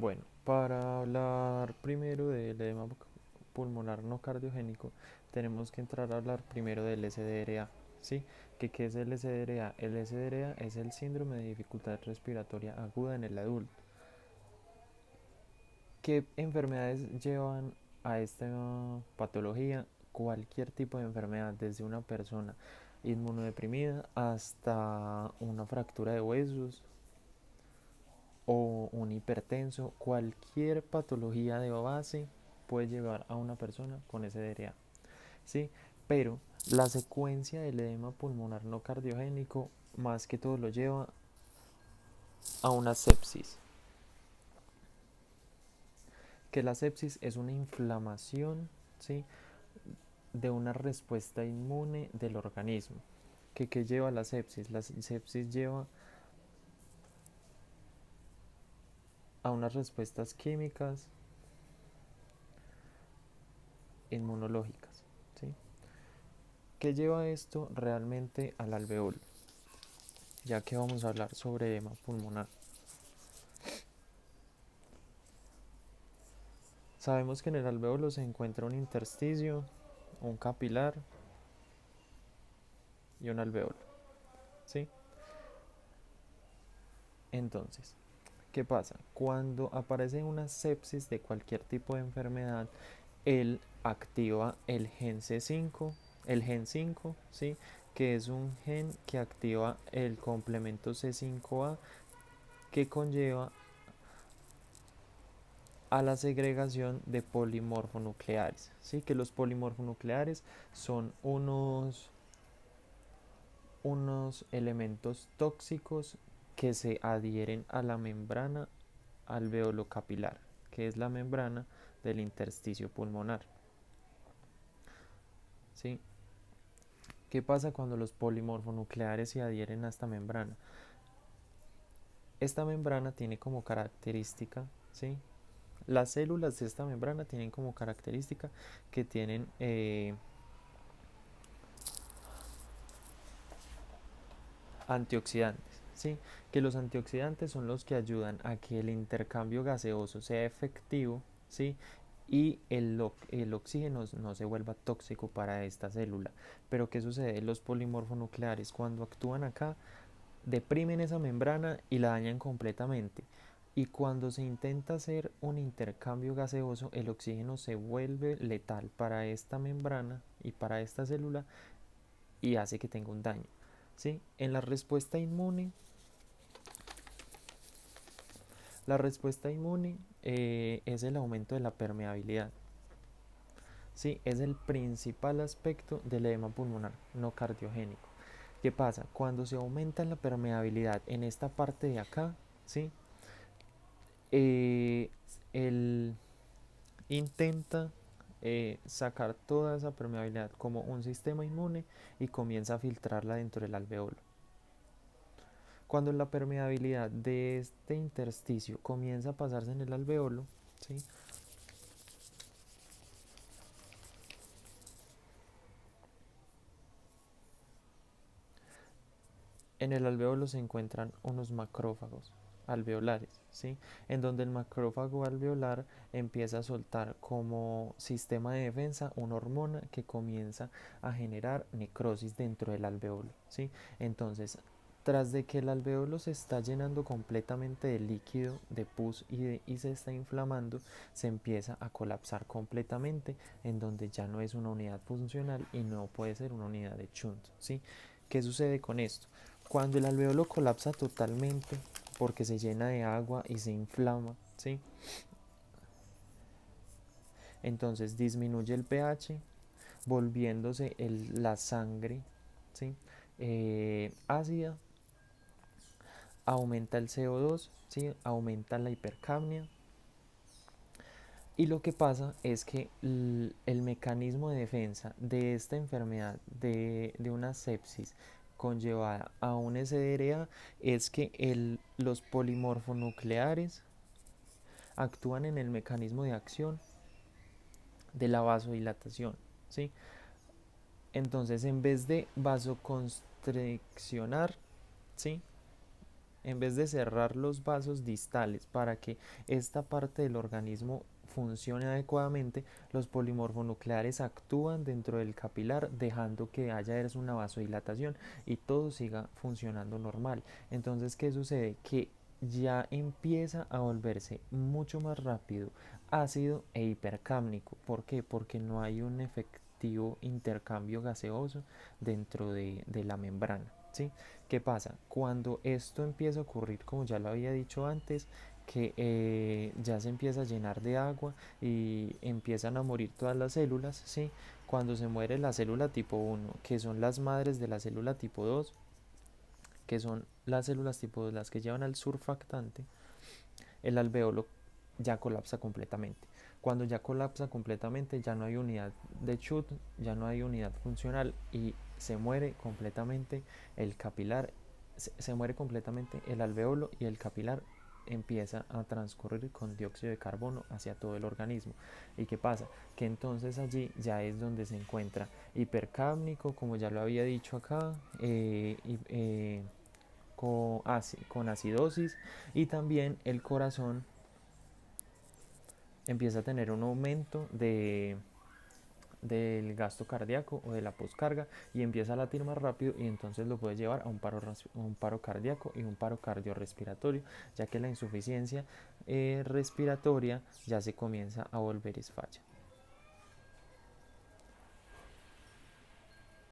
Bueno, para hablar primero del edema pulmonar no cardiogénico, tenemos que entrar a hablar primero del SDRA, ¿sí? ¿Qué es el SDRA? El SDRA es el síndrome de dificultad respiratoria aguda en el adulto. ¿Qué enfermedades llevan a esta patología? Cualquier tipo de enfermedad, desde una persona inmunodeprimida hasta una fractura de huesos o un hipertenso, cualquier patología de base puede llevar a una persona con SDRA, ¿sí? Pero la secuencia del edema pulmonar no cardiogénico más que todo lo lleva a una sepsis, que la sepsis es una inflamación, ¿sí? De una respuesta inmune del organismo. ¿Qué lleva la sepsis? La sepsis lleva a unas respuestas químicas inmunológicas, ¿sí? ¿Qué lleva esto realmente al alveolo? Ya que vamos a hablar sobre edema pulmonar. Sabemos que en el alveolo se encuentra un intersticio, un capilar y un alveolo, ¿sí? Entonces, ¿qué pasa? Cuando aparece una sepsis de cualquier tipo de enfermedad, él activa el gen C5, el gen 5, ¿sí? Que es un gen que activa el complemento C5A que conlleva a la segregación de polimorfonucleares, ¿sí? Que los polimorfonucleares son unos elementos tóxicos que se adhieren a la membrana alveolocapilar, que es la membrana del intersticio pulmonar, ¿sí? ¿Qué pasa cuando los polimorfonucleares se adhieren a esta membrana? Esta membrana tiene como característica, ¿sí? Las células de esta membrana tienen como característica que tienen antioxidantes, ¿sí? Que los antioxidantes son los que ayudan a que el intercambio gaseoso sea efectivo, ¿sí? Y el oxígeno no se vuelva tóxico para esta célula. Pero ¿qué sucede? Los polimorfonucleares cuando actúan acá deprimen esa membrana y la dañan completamente. Y cuando se intenta hacer un intercambio gaseoso, el oxígeno se vuelve letal para esta membrana y para esta célula y hace que tenga un daño. ¿Sí? En la respuesta inmune es el aumento de la permeabilidad. ¿Sí? Es el principal aspecto del edema pulmonar no cardiogénico. ¿Qué pasa? Cuando se aumenta la permeabilidad en esta parte de acá, ¿sí? Eh, él intenta sacar toda esa permeabilidad como un sistema inmune y comienza a filtrarla dentro del alveolo. Cuando la permeabilidad de este intersticio comienza a pasarse en el alveolo, ¿sí? En el alveolo se encuentran unos macrófagos alveolares, ¿sí? En donde el macrófago alveolar empieza a soltar como sistema de defensa una hormona que comienza a generar necrosis dentro del alveolo, ¿sí? Entonces, tras de que el alveolo se está llenando completamente de líquido, de pus y se está inflamando, se empieza a colapsar completamente, en donde ya no es una unidad funcional y no puede ser una unidad de Chunt, ¿sí? ¿Qué sucede con esto? Cuando el alveolo colapsa totalmente porque se llena de agua y se inflama, ¿sí? Entonces disminuye el pH, volviéndose la sangre, ¿sí? Ácida, aumenta el CO2, ¿sí? Aumenta la hipercapnia. Y lo que pasa es que el mecanismo de defensa de esta enfermedad, de una sepsis conllevada a un SDRA, es que los polimorfonucleares actúan en el mecanismo de acción de la vasodilatación, ¿sí? Entonces, en vez de vasoconstriccionar, ¿sí? en vez de cerrar los vasos distales para que esta parte del organismo funcione adecuadamente, los polimorfonucleares actúan dentro del capilar dejando que haya una vasodilatación y todo siga funcionando normal. Entonces, ¿qué sucede? Que ya empieza a volverse mucho más rápido ácido e hipercámnico. ¿Por qué? Porque no hay un efectivo intercambio gaseoso dentro de la membrana. ¿Sí? ¿Qué pasa? Cuando esto empieza a ocurrir, como ya lo había dicho antes, que ya se empieza a llenar de agua y empiezan a morir todas las células, ¿sí? Cuando se muere la célula tipo 1, que son las madres de la célula tipo 2, que son las células tipo 2 las que llevan al surfactante, el alveolo ya colapsa completamente. Cuando ya colapsa completamente, ya no hay unidad de Schutt, ya no hay unidad funcional y se muere completamente el capilar, se muere completamente el alveolo y el capilar empieza a transcurrir con dióxido de carbono hacia todo el organismo. ¿Y qué pasa? Que entonces allí ya es donde se encuentra hipercámnico, como ya lo había dicho acá, con acidosis, y también el corazón empieza a tener un aumento del gasto cardíaco o de la poscarga y empieza a latir más rápido y entonces lo puede llevar a un paro cardíaco y un paro cardiorrespiratorio, ya que la insuficiencia respiratoria ya se comienza a volver falla.